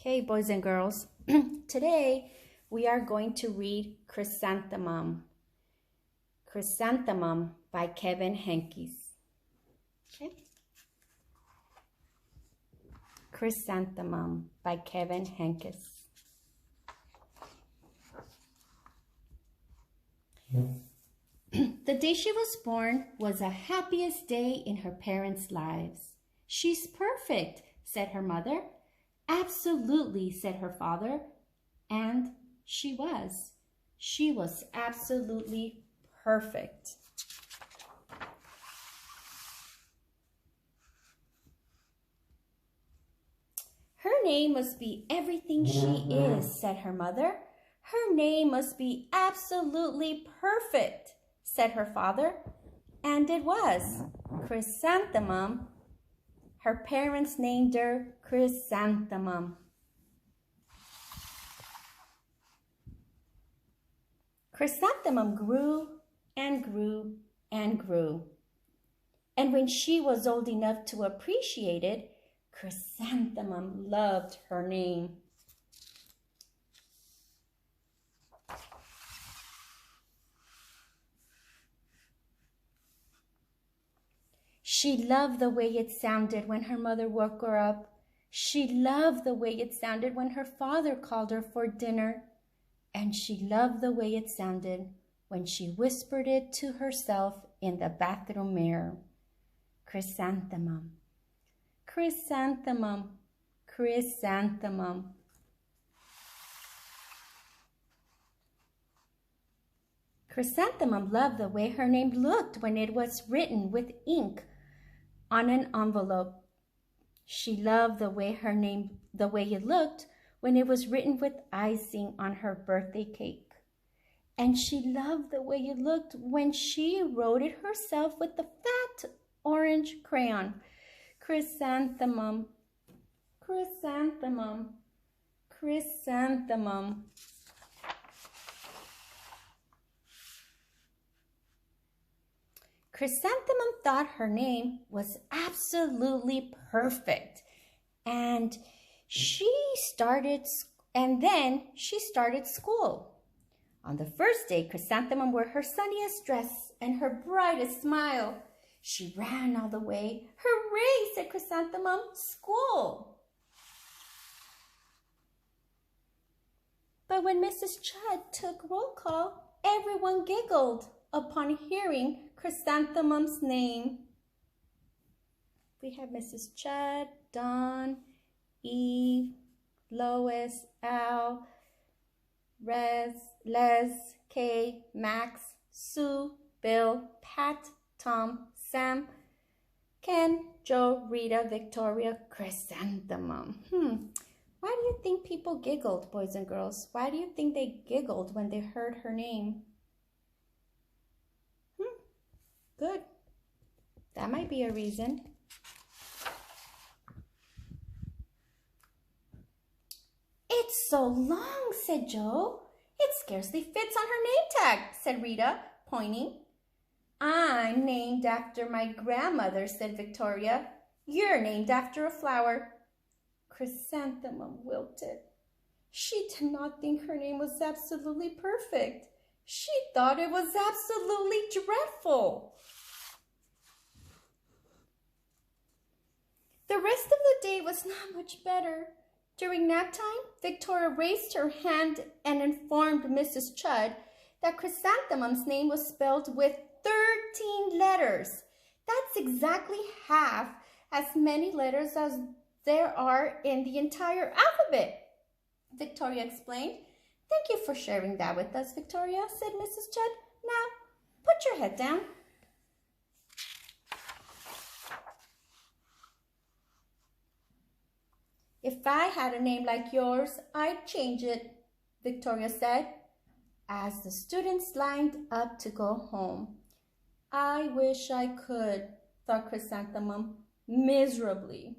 Okay, boys and girls, today we are going to read Chrysanthemum. Chrysanthemum by Kevin Henkes. Okay. Chrysanthemum by Kevin Henkes. The day she was born was the happiest day in her parents' lives. "She's perfect," said her mother. "Absolutely," said her father. And she was. She was absolutely perfect. "Her name must be everything she is," said her mother. "Her name must be absolutely perfect," said her father. And it was. Chrysanthemum. Her parents named her Chrysanthemum. Chrysanthemum grew and grew and grew. And when she was old enough to appreciate it, Chrysanthemum loved her name. She loved the way it sounded when her mother woke her up. She loved the way it sounded when her father called her for dinner. And she loved the way it sounded when she whispered it to herself in the bathroom mirror. Chrysanthemum, chrysanthemum, chrysanthemum. Chrysanthemum loved the way her name looked when it was written with ink on an envelope. She loved the way it looked when it was written with icing on her birthday cake. And she loved the way it looked when she wrote it herself with the fat orange crayon. Chrysanthemum, chrysanthemum, chrysanthemum. Chrysanthemum thought her name was absolutely perfect. And then she started school. On the first day, Chrysanthemum wore her sunniest dress and her brightest smile. She ran all the way. "Hooray," said Chrysanthemum, "school." But when Mrs. Chudd took roll call, everyone giggled upon hearing Chrysanthemum's name. We have Mrs. Chudd, Dawn, Eve, Lois, Al, Les, Kay, Max, Sue, Bill, Pat, Tom, Sam, Ken, Joe, Rita, Victoria, Chrysanthemum. Why do you think people giggled, boys and girls? Why do you think they giggled when they heard her name? Good. That might be a reason. "It's so long," said Joe. "It scarcely fits on her name tag," said Rita, pointing. "I'm named after my grandmother," said Victoria. "You're named after a flower." Chrysanthemum wilted. She did not think her name was absolutely perfect. She thought it was absolutely dreadful. The rest of the day was not much better. During nap time, Victoria raised her hand and informed Mrs. Chudd that Chrysanthemum's name was spelled with 13 letters. That's exactly half as many letters as there are in the entire alphabet, Victoria explained. "Thank you for sharing that with us, Victoria," said Mrs. Chudd. "Now, put your head down." "If I had a name like yours, I'd change it," Victoria said, as the students lined up to go home. "I wish I could," thought Chrysanthemum miserably.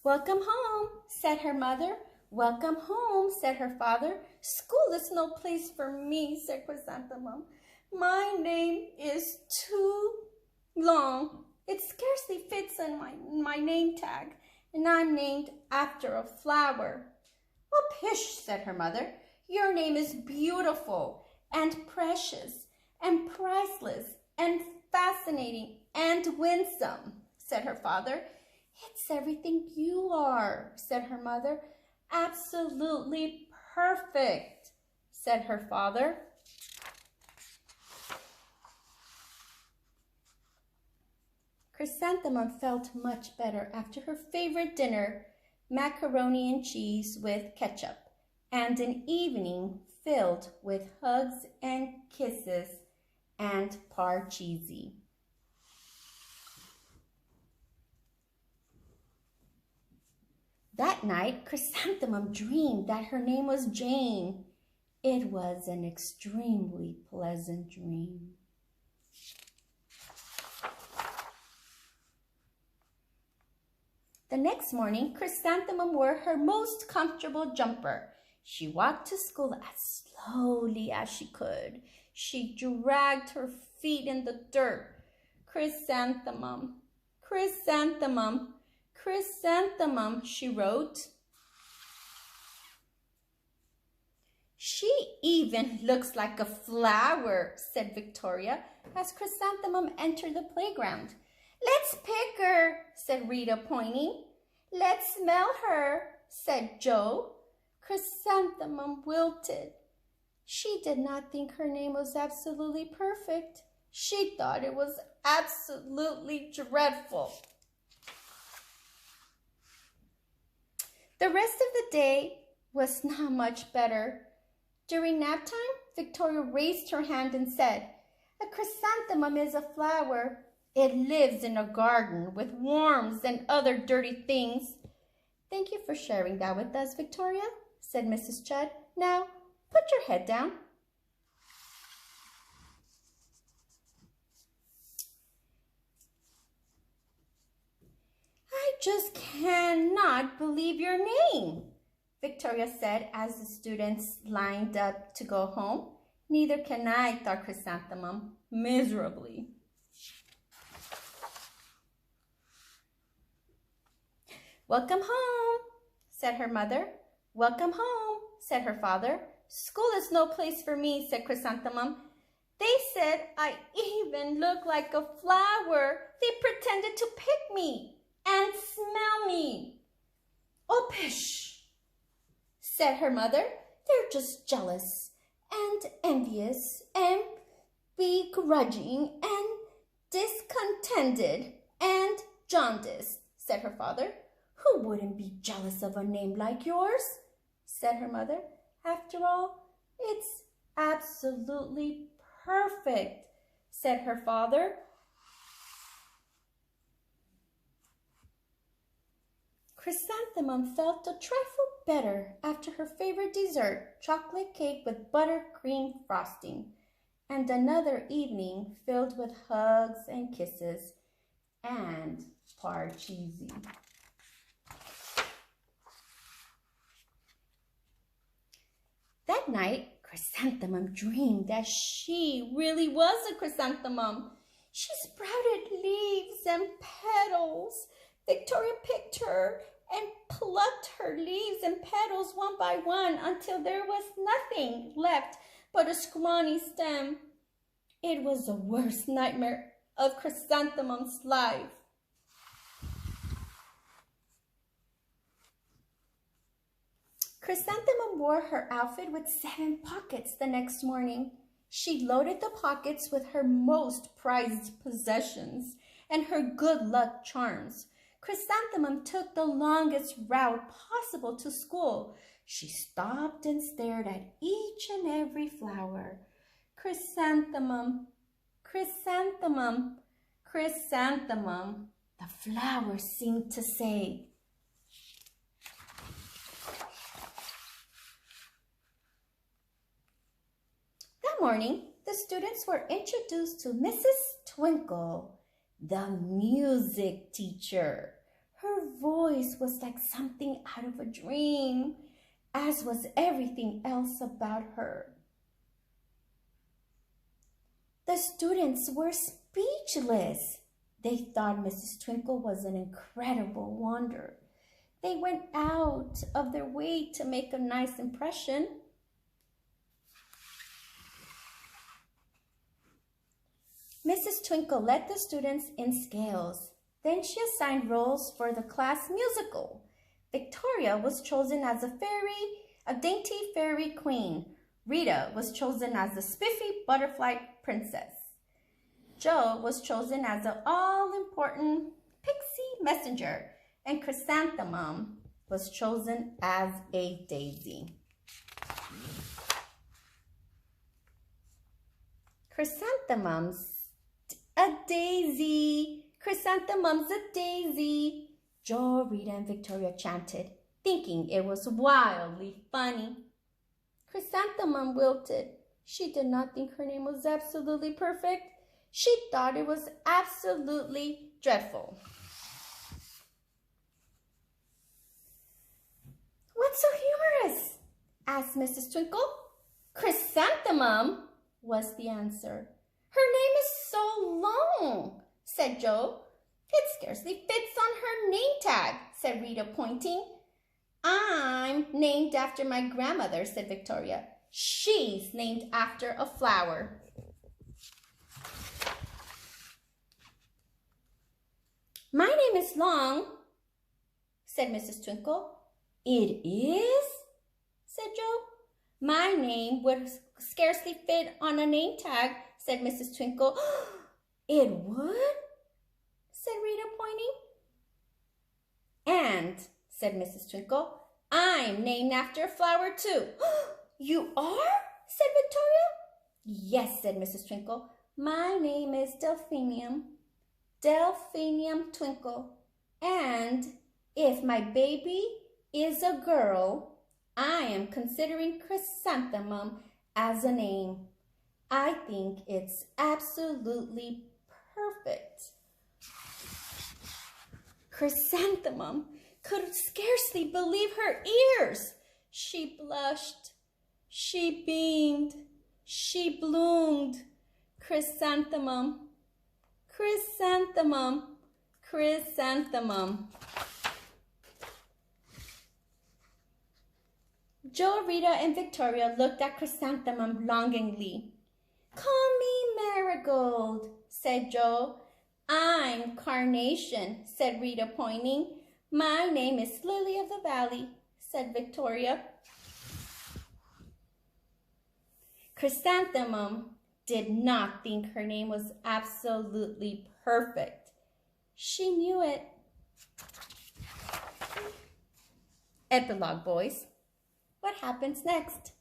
"Welcome home," said her mother. "Welcome home," said her father. "School is no place for me," said Chrysanthemum. "My name is too long." It scarcely fits in my name tag, and I'm named after a flower." "Oh, pish," said her mother. "Your name is beautiful and precious and priceless and fascinating and winsome," said her father. "It's everything you are," said her mother. "Absolutely perfect," said her father. Chrysanthemum felt much better after her favorite dinner, macaroni and cheese with ketchup, and an evening filled with hugs and kisses and parcheesi. That night, Chrysanthemum dreamed that her name was Jane. It was an extremely pleasant dream. The next morning, Chrysanthemum wore her most comfortable jumper. She walked to school as slowly as she could. She dragged her feet in the dirt. "Chrysanthemum, Chrysanthemum, Chrysanthemum," she wrote. "She even looks like a flower," said Victoria as Chrysanthemum entered the playground. "Let's pick her," said Rita, pointing. "Let's smell her," said Joe. Chrysanthemum wilted. She did not think her name was absolutely perfect. She thought it was absolutely dreadful. The rest of the day was not much better. During nap time, Victoria raised her hand and said, "A chrysanthemum is a flower. It lives in a garden with worms and other dirty things." "Thank you for sharing that with us, Victoria," said Mrs. Chudd. "Now, put your head down." "I just cannot believe your name," Victoria said as the students lined up to go home. "Neither can I," thought Chrysanthemum, miserably. "Welcome home," said her mother. "Welcome home," said her father. "School is no place for me," said Chrysanthemum. "They said I even look like a flower. They pretended to pick me and smell me." "Oh, pish," said her mother. "They're just jealous and envious and begrudging and discontented and jaundiced," said her father. "Who wouldn't be jealous of a name like yours?" said her mother. "After all, it's absolutely perfect," said her father. Chrysanthemum felt a trifle better after her favorite dessert, chocolate cake with buttercream frosting, and another evening filled with hugs and kisses and parcheesi. That night, Chrysanthemum dreamed that she really was a chrysanthemum. She sprouted leaves and petals. Victoria picked her and plucked her leaves and petals one by one until there was nothing left but a scrawny stem. It was the worst nightmare of Chrysanthemum's life. Chrysanthemum wore her outfit with 7 pockets the next morning. She loaded the pockets with her most prized possessions and her good luck charms. Chrysanthemum took the longest route possible to school. She stopped and stared at each and every flower. "Chrysanthemum, chrysanthemum, chrysanthemum," the flowers seemed to say. That morning, the students were introduced to Mrs. Twinkle, the music teacher. Her voice was like something out of a dream, as was everything else about her. The students were speechless. They thought Mrs. Twinkle was an incredible wonder. They went out of their way to make a nice impression. Mrs. Twinkle led the students in scales. Then she assigned roles for the class musical. Victoria was chosen as a dainty fairy queen. Rita was chosen as the spiffy butterfly princess. Jo was chosen as an all-important pixie messenger. And Chrysanthemum was chosen as a daisy. Chrysanthemum's a daisy. Chrysanthemum's a daisy. Jo, Rita, and Victoria chanted, thinking it was wildly funny. Chrysanthemum wilted. She did not think her name was absolutely perfect. She thought it was absolutely dreadful. What's so humorous? Asked Mrs. Twinkle. Chrysanthemum, was the answer. Her name is so long, said Jo. It scarcely fits on her name tag, said Rita, pointing. I'm named after my grandmother, said Victoria. She's named after a flower. My name is Long, said Mrs. Twinkle. It is? Said Jo. My name would scarcely fit on a name tag, said Mrs. Twinkle. It would? Said Rita, pointing. And, said Mrs. Twinkle, I'm named after a flower too. You are? Said Victoria. Yes, said Mrs. Twinkle. My name is Delphinium. Delphinium Twinkle. And if my baby is a girl, I am considering Chrysanthemum as a name. I think it's absolutely perfect. Chrysanthemum could scarcely believe her ears. She blushed, she beamed, she bloomed. Chrysanthemum, chrysanthemum, chrysanthemum. Jo, Rita, and Victoria looked at Chrysanthemum longingly. Call me Marigold, said Jo. I'm Carnation, said Rita, pointing. My name is Lily of the Valley, said Victoria. Chrysanthemum did not think her name was absolutely perfect. She knew it. Epilogue, boys. What happens next?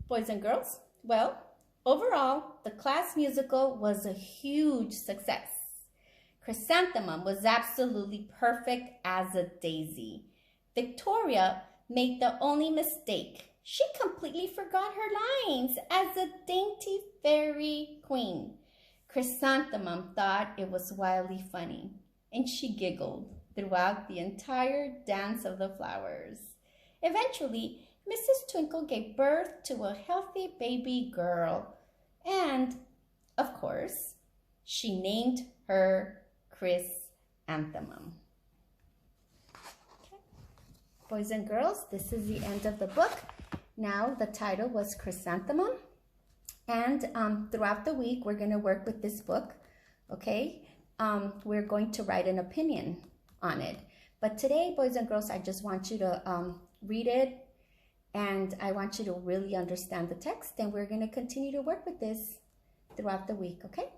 Boys and girls, well, overall, the class musical was a huge success. Chrysanthemum was absolutely perfect as a daisy. Victoria made the only mistake. She completely forgot her lines as a dainty fairy queen. Chrysanthemum thought it was wildly funny, and she giggled throughout the entire dance of the flowers. Eventually, Mrs. Twinkle gave birth to a healthy baby girl, and, of course, she named her Chrysanthemum. Okay. Boys and girls, this is the end of the book. Now, the title was Chrysanthemum, and throughout the week, we're going to work with this book, okay? We're going to write an opinion on it. But today, boys and girls, I just want you to read it, and I want you to really understand the text, and we're going to continue to work with this throughout the week, okay?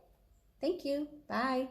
Thank you. Bye.